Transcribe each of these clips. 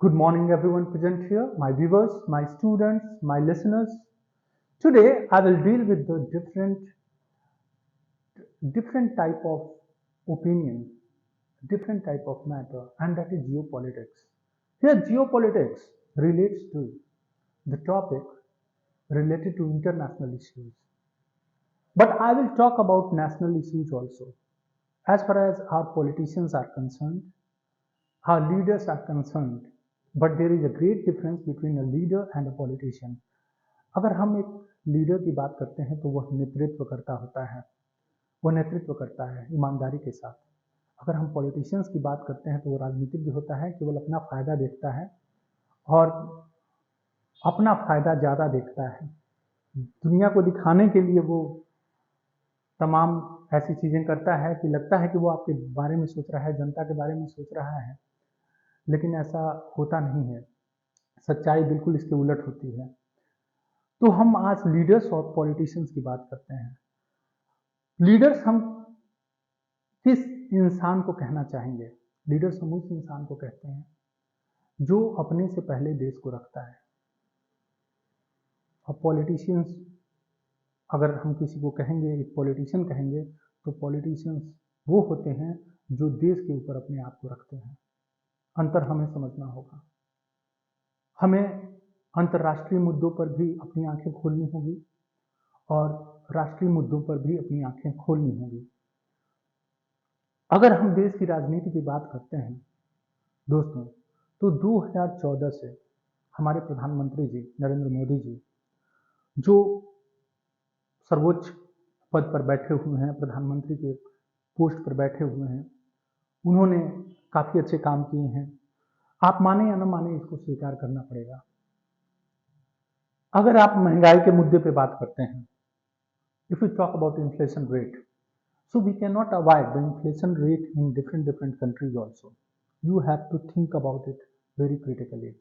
Good morning, everyone present here, my viewers, my students, my listeners. Today, I will deal with the different type of opinion, different type of matter, and that is geopolitics. Here, geopolitics relates to the topic related to international issues. But I will talk about national issues also. As far as our politicians are concerned, our leaders are concerned, but there is a great difference between a leader and a politician. अगर हम एक leader की बात करते हैं तो वह नेतृत्व करता होता है, वह नेतृत्व करता है ईमानदारी के साथ। अगर हम पॉलिटिशियंस की बात करते हैं तो वो राजनीतिज्ञ होता है, केवल अपना फायदा देखता है और अपना फायदा ज़्यादा देखता है। दुनिया को दिखाने के लिए वो तमाम ऐसी चीज़ें करता है कि लगता है कि वो आपके बारे में सोच रहा है, जनता के बारे में सोच रहा है, लेकिन ऐसा होता नहीं है। सच्चाई बिल्कुल इसके उलट होती है। तो हम आज लीडर्स और पॉलिटिशियंस की बात करते हैं। लीडर्स हम किस इंसान को कहना चाहेंगे? लीडर्स हम उस इंसान को कहते हैं जो अपने से पहले देश को रखता है। और पॉलिटिशियंस, अगर हम किसी को कहेंगे, एक पॉलिटिशियन कहेंगे, तो पॉलिटिशियंस वो होते हैं जो देश के ऊपर अपने आप को रखते हैं। अंतर हमें समझना होगा। हमें अंतर्राष्ट्रीय मुद्दों पर भी अपनी आंखें खोलनी होगी और राष्ट्रीय मुद्दों पर भी अपनी आंखें खोलनी होगी। अगर हम देश की राजनीति की बात करते हैं दोस्तों, तो 2014 से हमारे प्रधानमंत्री जी नरेंद्र मोदी जी, जो सर्वोच्च पद पर बैठे हुए हैं, प्रधानमंत्री के पोस्ट पर बैठे हुए हैं, उन्होंने काफ़ी अच्छे काम किए हैं। आप माने या न माने, इसको स्वीकार करना पड़ेगा। अगर आप महंगाई के मुद्दे पे बात करते हैं, if you talk about inflation rate, so we cannot avoid the inflation rate in different countries also. You have to think about it very critically.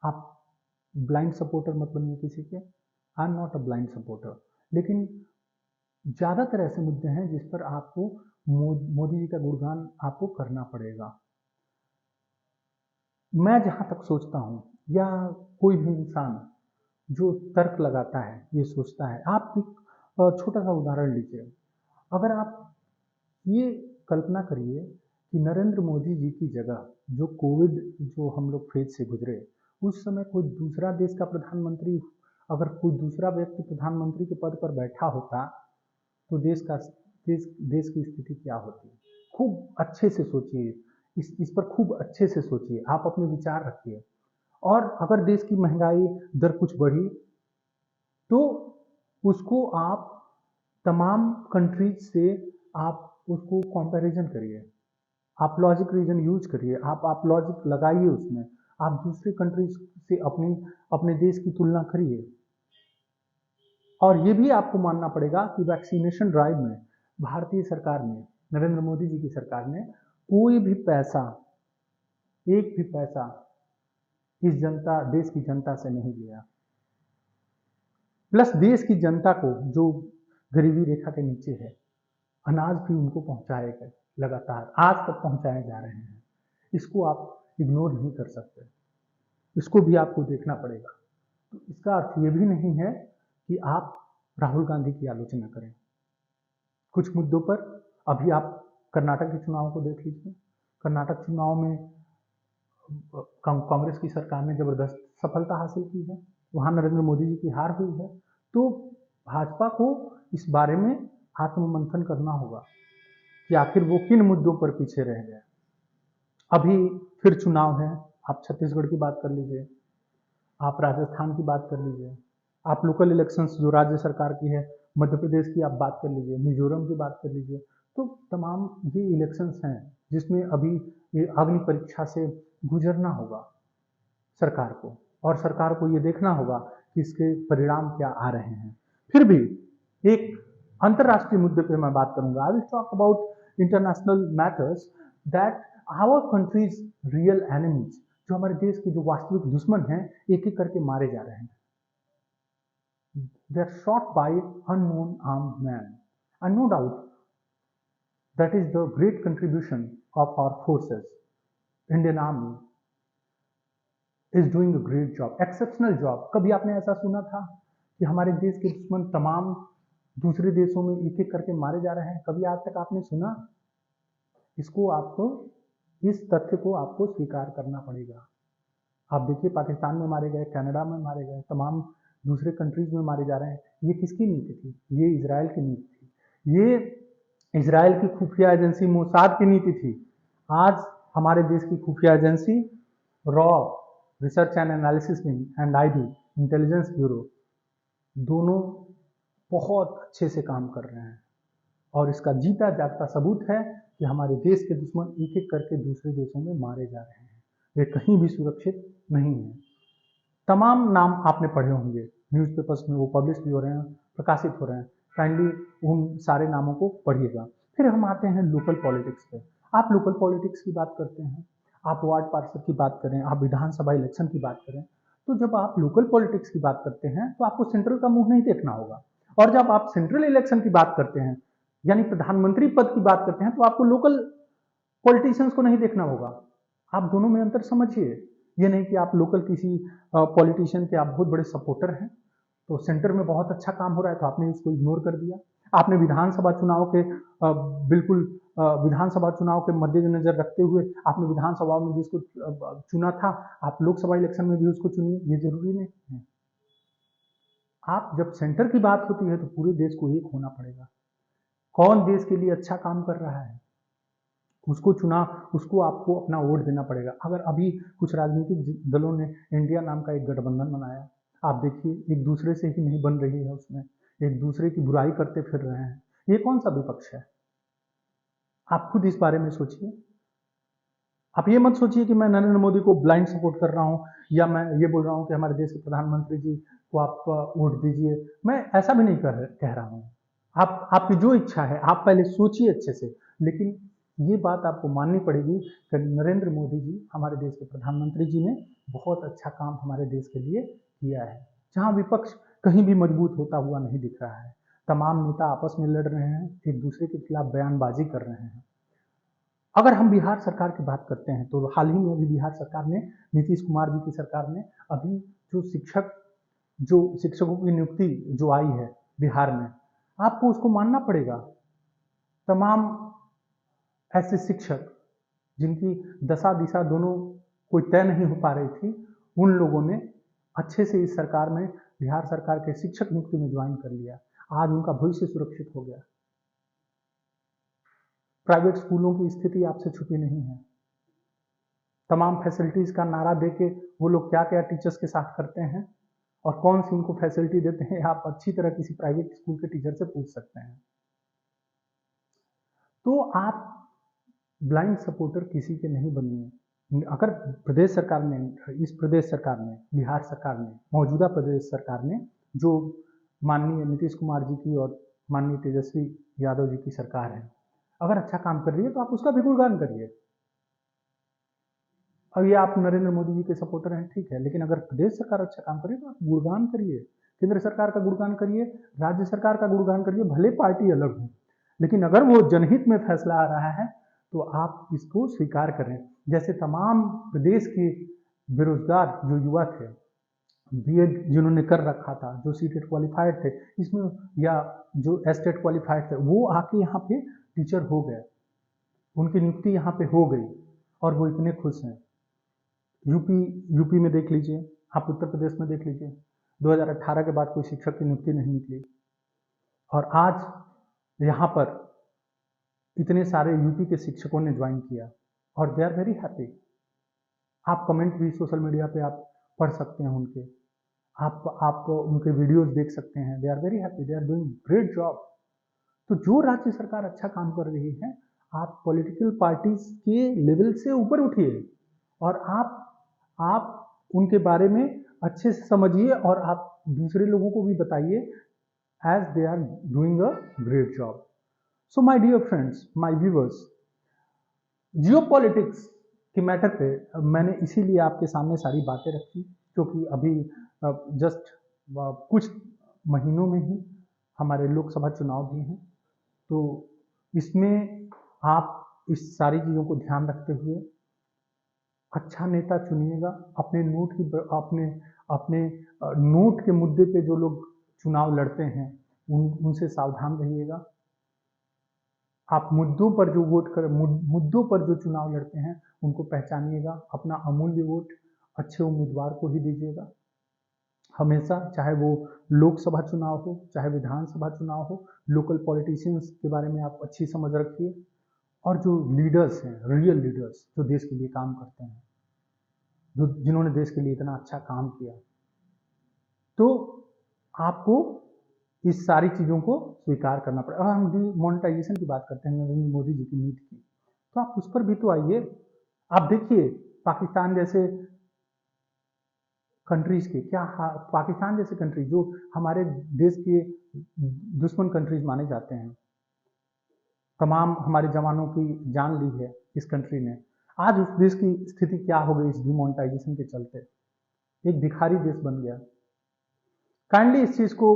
आप ब्लाइंड सपोर्टर मत बनिए किसी के। I am not a blind supporter, लेकिन ज़्यादातर ऐसे मुद्दे हैं जिस पर आपको मोदी जी का गुणगान आपको करना पड़ेगा। मैं जहाँ तक सोचता हूँ, या कोई भी इंसान जो तर्क लगाता है, ये सोचता है, आप एक छोटा सा उदाहरण लीजिए। अगर आप ये कल्पना करिए कि नरेंद्र मोदी जी की जगह जो कोविड जो हम लोग फेज से गुजरे, उस समय कोई दूसरा देश का प्रधानमंत्री, अगर कोई दूसरा व्यक्ति प्रधानमंत्री के पद पर बैठा होता तो देश की स्थिति क्या होती? खूब अच्छे से सोचिए, इस पर खूब अच्छे से सोचिए, आप अपने विचार रखिए। और अगर देश की महंगाई दर कुछ बढ़ी तो उसको आप तमाम कंट्रीज से आप उसको कंपैरिजन करिए, आप लॉजिक रीजन यूज करिए, आप लॉजिक लगाइए उसमें, आप दूसरे कंट्रीज से अपने देश की तुलना करिए। और ये भी आपको मानना पड़ेगा कि वैक्सीनेशन ड्राइव में भारतीय सरकार ने, नरेंद्र मोदी जी की सरकार ने कोई भी पैसा, एक भी पैसा देश की जनता से नहीं लिया। प्लस देश की जनता को, जो गरीबी रेखा के नीचे है, अनाज भी उनको पहुंचाए गए, लगातार आज तक पहुंचाए जा रहे हैं। इसको आप इग्नोर नहीं कर सकते, इसको भी आपको देखना पड़ेगा। तो इसका अर्थ ये भी नहीं है कि आप राहुल गांधी की आलोचना करें। कुछ मुद्दों पर अभी आप कर्नाटक के चुनाव को देख लीजिए। कर्नाटक चुनाव में कांग्रेस की सरकार ने जबरदस्त सफलता हासिल की है, वहां नरेंद्र मोदी जी की हार हुई है। तो भाजपा को इस बारे में आत्ममंथन करना होगा कि आखिर वो किन मुद्दों पर पीछे रह गए। अभी फिर चुनाव है, आप छत्तीसगढ़ की बात कर लीजिए, आप राजस्थान की बात कर लीजिए, आप लोकल इलेक्शंस जो राज्य सरकार की है, मध्य प्रदेश की आप बात कर लीजिए, मिजोरम की बात कर लीजिए। तो तमाम ये इलेक्शंस हैं जिसमें अभी ये अग्नि परीक्षा से गुजरना होगा सरकार को, और सरकार को ये देखना होगा कि इसके परिणाम क्या आ रहे हैं। फिर भी एक अंतर्राष्ट्रीय मुद्दे पर मैं बात करूंगा। I will talk about international matters that our countries real enemies, जो हमारे देश के जो वास्तविक दुश्मन हैं, एक एक करके मारे जा रहे हैं। They are shot by unknown armed man, and no doubt that is the great contribution of our forces, Indian Army. Is doing a great job, exceptional job. कभी आपने ऐसा सुना था कि हमारे देश के दुश्मन तमाम दूसरे देशों में एक एक करके मारे जा रहे हैं? कभी आज तक आपने सुना? इसको आपको, इस तथ्य को आपको स्वीकार करना पड़ेगा। आप देखिए, पाकिस्तान में मारे गए, कनाडा में मारे गए, तमाम दूसरे कंट्रीज में मारे जा रहे हैं। ये किसकी नीति थी? ये इजराइल की नीति थी। ये इजराइल की खुफिया एजेंसी मोसाद की नीति थी। आज हमारे देश की खुफिया agency raw, research and analysis wing, and IB, intelligence bureau, दोनों बहुत अच्छे से काम कर रहे हैं। और इसका जीता जागता सबूत है कि हमारे देश के दुश्मन एक एक करके दूसरे देशों में मारे जा रहे हैं। वे कहीं भी सुरक्षित नहीं है। तमाम नाम आपने पढ़े होंगे, न्यूज़पेपर्स में वो पब्लिश भी हो रहे हैं, प्रकाशित हो रहे हैं। काइंडली उन सारे नामों को पढ़िएगा। फिर हम आते हैं लोकल पॉलिटिक्स पे। आप लोकल पॉलिटिक्स की बात करते हैं, आप वार्ड पार्षद की बात करें, आप विधानसभा इलेक्शन की बात करें, तो जब आप लोकल पॉलिटिक्स की बात करते हैं तो आपको सेंट्रल का मुंह नहीं देखना होगा। और जब आप सेंट्रल इलेक्शन की बात करते हैं, यानी प्रधानमंत्री पद की बात करते हैं, तो आपको लोकल पॉलिटिशियंस को नहीं देखना होगा। आप दोनों में अंतर समझिए। ये नहीं कि आप लोकल किसी पॉलिटिशियन के आप बहुत बड़े सपोर्टर हैं, तो सेंटर में बहुत अच्छा काम हो रहा है तो आपने उसको इग्नोर कर दिया। आपने विधानसभा चुनाव के बिल्कुल विधानसभा चुनाव के मद्देनजर रखते हुए आपने विधानसभा में जिसको चुना था, आप लोकसभा इलेक्शन में भी उसको चुनिए, ये जरूरी नहीं है। आप जब सेंटर की बात होती है तो पूरे देश को एक होना पड़ेगा। कौन देश के लिए अच्छा काम कर रहा है उसको चुना, उसको आपको अपना वोट देना पड़ेगा। अगर अभी कुछ राजनीतिक दलों ने इंडिया नाम का एक गठबंधन बनाया, आप देखिए एक दूसरे से ही नहीं बन रही है, उसमें एक दूसरे की बुराई करते फिर रहे हैं। ये कौन सा विपक्ष है? आप खुद इस बारे में सोचिए। आप ये मत सोचिए कि मैं नरेंद्र मोदी को ब्लाइंड सपोर्ट कर रहा हूँ, या मैं ये बोल रहा हूँ कि हमारे देश के प्रधानमंत्री जी को आप वोट दीजिए। मैं ऐसा भी नहीं कह रहा हूँ। आपकी जो इच्छा है आप पहले सोचिए अच्छे से। लेकिन ये बात आपको माननी पड़ेगी कि नरेंद्र मोदी जी, हमारे देश के प्रधानमंत्री जी ने बहुत अच्छा काम हमारे देश के लिए किया है, जहाँ विपक्ष कहीं भी मजबूत होता हुआ नहीं दिख रहा है। तमाम नेता आपस में लड़ रहे हैं, एक दूसरे के खिलाफ बयानबाजी कर रहे हैं। अगर हम बिहार सरकार की बात करते हैं तो हाल ही में अभी बिहार सरकार ने, नीतीश कुमार जी की सरकार ने, अभी जो शिक्षकों की नियुक्ति जो आई है बिहार में, आपको उसको मानना पड़ेगा। तमाम ऐसे शिक्षक जिनकी दशा दिशा दोनों कोई तय नहीं हो पा रही थी, उन लोगों ने अच्छे से इस सरकार में, बिहार सरकार के शिक्षक नियुक्ति में ज्वाइन कर लिया। आज उनका भविष्य सुरक्षित हो गया। प्राइवेट स्कूलों की स्थिति आपसे छुपी नहीं है। तमाम फैसिलिटीज का नारा देके वो लोग क्या क्या टीचर्स के साथ करते हैं और कौन सी उनको फैसिलिटी देते हैं, आप अच्छी तरह किसी प्राइवेट स्कूल के टीचर से पूछ सकते हैं। तो आप ब्लाइंड सपोर्टर किसी के नहीं बनिए। अगर प्रदेश सरकार ने, इस प्रदेश सरकार ने, बिहार सरकार ने, मौजूदा प्रदेश सरकार ने, जो माननीय नीतीश कुमार जी की और माननीय तेजस्वी यादव जी की सरकार है, अगर अच्छा काम कर रही है तो आप उसका भी गुणगान करिए। अब ये आप नरेंद्र मोदी जी के सपोर्टर हैं, ठीक है, लेकिन अगर प्रदेश सरकार अच्छा काम करे तो आप गुणगान करिए, केंद्र सरकार का गुणगान करिए, राज्य सरकार का गुणगान करिए, भले पार्टी अलग हो, लेकिन अगर वो जनहित में फैसला आ रहा है तो आप इसको स्वीकार करें। जैसे तमाम प्रदेश के बेरोजगार जो युवा थे, बीएड जिन्होंने कर रखा था, जो सीटेट क्वालिफाइड थे इसमें, या जो एस्टेट क्वालिफाइड थे, वो आके यहाँ पे टीचर हो गए, उनकी नियुक्ति यहाँ पे हो गई और वो इतने खुश हैं। यूपी में देख लीजिए, आप उत्तर प्रदेश में देख लीजिए, 2018 के बाद कोई शिक्षक की नियुक्ति नहीं निकली और आज यहाँ पर इतने सारे यूपी के शिक्षकों ने ज्वाइन किया और दे आर वेरी हैप्पी। आप कमेंट भी सोशल मीडिया पे आप पढ़ सकते हैं उनके, आप उनके वीडियोस देख सकते हैं। They are very happy, they are doing great job. तो जो राज्य सरकार अच्छा काम कर रही है, आप पॉलिटिकल पार्टीज के लेवल से ऊपर उठिए और आप उनके बारे में अच्छे से समझिए और आप दूसरे लोगों को भी बताइए as they are doing a great job. So my dear friends, my viewers, geopolitics के मैटर पे मैंने इसीलिए आपके सामने सारी बातें रखी, क्योंकि अभी जस्ट कुछ महीनों में ही हमारे लोकसभा चुनाव भी हैं, तो इसमें आप इस सारी चीज़ों को ध्यान रखते हुए अच्छा नेता चुनिएगा। अपने अपने नोट के मुद्दे पे जो लोग चुनाव लड़ते हैं उनसे सावधान रहिएगा। आप मुद्दों पर जो चुनाव लड़ते हैं उनको पहचानिएगा। अपना अमूल्य वोट अच्छे उम्मीदवार को ही दीजिएगा हमेशा, चाहे वो लोकसभा चुनाव हो, चाहे विधानसभा चुनाव हो। लोकल पॉलिटिशियंस के बारे में आप अच्छी समझ रखिए, और जो लीडर्स हैं, रियल लीडर्स जो देश के लिए काम करते हैं, जिन्होंने देश के लिए इतना अच्छा काम किया, तो आपको इस सारी चीज़ों को स्वीकार करना पड़ेगा। हम डिमोनेटाइजेशन की बात करते हैं, नरेंद्र मोदी जी की नीति की, तो आप उस पर भी तो आइए। आप देखिए पाकिस्तान जैसे कंट्रीज के पाकिस्तान जैसे कंट्री जो हमारे देश के दुश्मन कंट्रीज माने जाते हैं, तमाम हमारे जवानों की जान ली है इस कंट्री ने। आज उस देश की स्थिति क्या हो गई इस डिमोनेटाइजेशन के चलते? एक भिखारी देश बन गया। काइंडली इस चीज़ को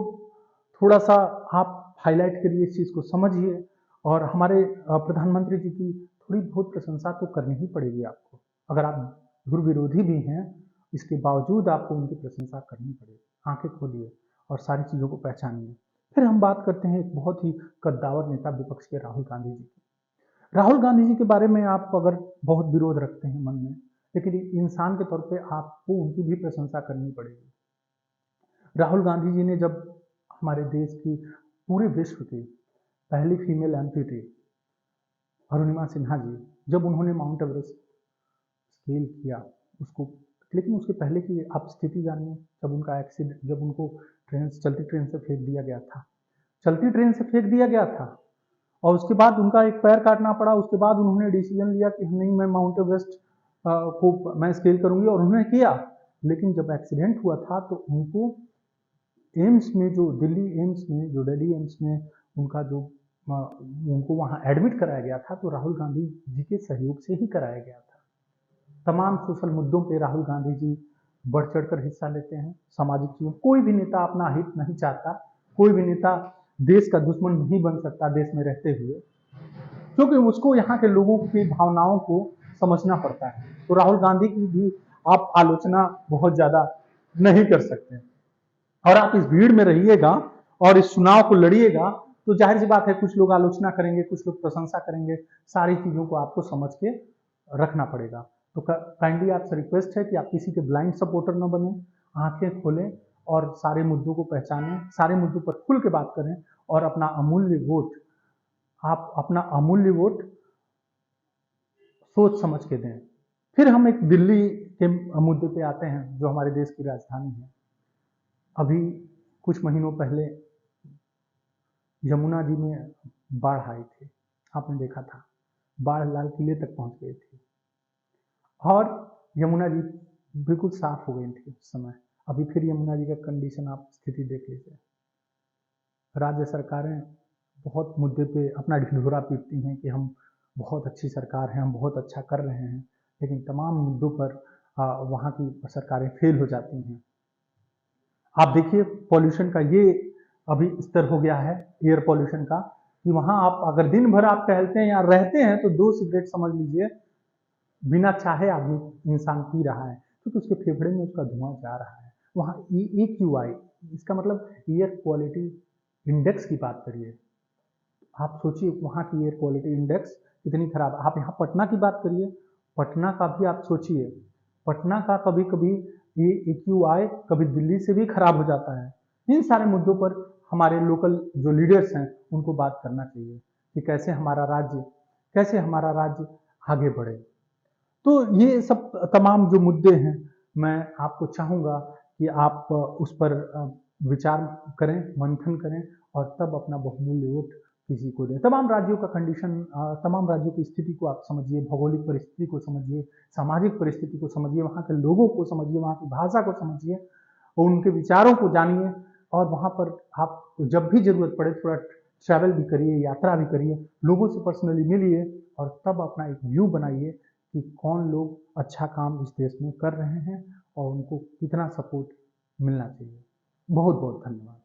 थोड़ा सा आप हाईलाइट करिए, इस चीज़ को समझिए, और हमारे प्रधानमंत्री जी की थोड़ी बहुत प्रशंसा तो करनी ही पड़ेगी आपको। अगर आप गुरु विरोधी भी हैं, इसके बावजूद आपको उनकी प्रशंसा करनी पड़ेगी। आंखें खोलिए और सारी चीज़ों को पहचानिए। फिर हम बात करते हैं एक बहुत ही कद्दावर नेता विपक्ष के राहुल गांधी जी की। राहुल गांधी जी के बारे में आप अगर बहुत विरोध रखते हैं मन में, लेकिन इंसान के तौर पे आपको उनकी भी प्रशंसा करनी पड़ेगी। राहुल गांधी जी ने जब हमारे देश की, पूरे विश्व की पहली फीमेल एमपी थी अरुणिमा सिन्हा जी, जब उन्होंने माउंट एवरेस्ट स्केल किया उसको, लेकिन उसके पहले की आप स्थिति जानिए। जब उनका एक्सीडेंट, जब उनको चलती ट्रेन से फेंक दिया गया था, चलती ट्रेन से फेंक दिया गया था, और उसके बाद उनका एक पैर काटना पड़ा। उसके बाद उन्होंने डिसीजन लिया कि नहीं, मैं माउंट एवरेस्ट को मैं स्केल करूंगी, और उन्होंने किया। लेकिन जब एक्सीडेंट हुआ था तो उनको एम्स में, जो दिल्ली एम्स में उनका जो उनको वहाँ एडमिट कराया गया था, तो राहुल गांधी जी के सहयोग से ही कराया गया था। तमाम सोशल मुद्दों पे राहुल गांधी जी बढ़ चढ़कर हिस्सा लेते हैं। सामाजिक चीजों, कोई भी नेता अपना हित नहीं चाहता, कोई भी नेता देश का दुश्मन नहीं बन सकता देश में रहते हुए, क्योंकि उसको यहाँ के लोगों की भावनाओं को समझना पड़ता है। तो राहुल गांधी की भी आप आलोचना बहुत ज्यादा नहीं कर सकते, और आप इस भीड़ में रहिएगा और इस चुनाव को लड़िएगा, तो जाहिर सी बात है कुछ लोग आलोचना करेंगे, कुछ लोग प्रशंसा करेंगे। सारी चीजों को आपको समझ के रखना पड़ेगा। तो काइंडली आपसे रिक्वेस्ट है कि आप किसी के ब्लाइंड सपोर्टर न बने, आंखें खोलें और सारे मुद्दों को पहचानें, सारे मुद्दों पर खुल के बात करें, और अपना अमूल्य वोट, आप अपना अमूल्य वोट सोच समझ के दें। फिर हम एक दिल्ली के मुद्दे पे आते हैं, जो हमारे देश की राजधानी है। अभी कुछ महीनों पहले यमुना जी में बाढ़ आई थी, आपने देखा था, बाढ़ लाल किले तक पहुंच गई थी, और यमुना जी बिल्कुल साफ हो गई थी उस समय। अभी फिर यमुना जी का कंडीशन आप स्थिति देख लीजिए। राज्य सरकारें बहुत मुद्दे पे अपना ढिंढोरा पीटती हैं कि हम बहुत अच्छी सरकार हैं, हम बहुत अच्छा कर रहे हैं, लेकिन तमाम मुद्दों पर वहाँ की सरकारें फेल हो जाती हैं। आप देखिए पॉल्यूशन का ये अभी स्तर हो गया है, एयर पॉल्यूशन का, कि वहाँ आप अगर दिन भर आप टहलते हैं या रहते हैं तो 2 सिगरेट समझ लीजिए बिना चाहे आदमी इंसान पी रहा है, क्योंकि उसके फेफड़े में उसका धुआं जा रहा है। वहाँ AQI, इसका मतलब एयर क्वालिटी इंडेक्स की बात करिए। आप सोचिए वहाँ की एयर क्वालिटी इंडेक्स कितनी खराब है। आप यहाँ पटना की बात करिए, पटना का भी आप सोचिए, पटना का कभी कभी ये AQI कभी दिल्ली से भी खराब हो जाता है। इन सारे मुद्दों पर हमारे लोकल जो लीडर्स हैं उनको बात करना चाहिए कि कैसे हमारा राज्य आगे बढ़े। तो ये सब तमाम जो मुद्दे हैं, मैं आपको चाहूँगा कि आप उस पर विचार करें, मंथन करें, और तब अपना बहुमूल्य वोट किसी को दें। तमाम राज्यों का कंडीशन, तमाम राज्यों की स्थिति को आप समझिए, भौगोलिक परिस्थिति को समझिए, सामाजिक परिस्थिति को समझिए, वहाँ के लोगों को समझिए, वहाँ की भाषा को समझिए, और उनके विचारों को जानिए, और वहाँ पर आप जब भी जरूरत पड़े थोड़ा ट्रैवल भी करिए, यात्रा भी करिए, लोगों से पर्सनली मिलिए, और तब अपना एक व्यू बनाइए कि कौन लोग अच्छा काम इस देश में कर रहे हैं और उनको कितना सपोर्ट मिलना चाहिए। बहुत बहुत धन्यवाद।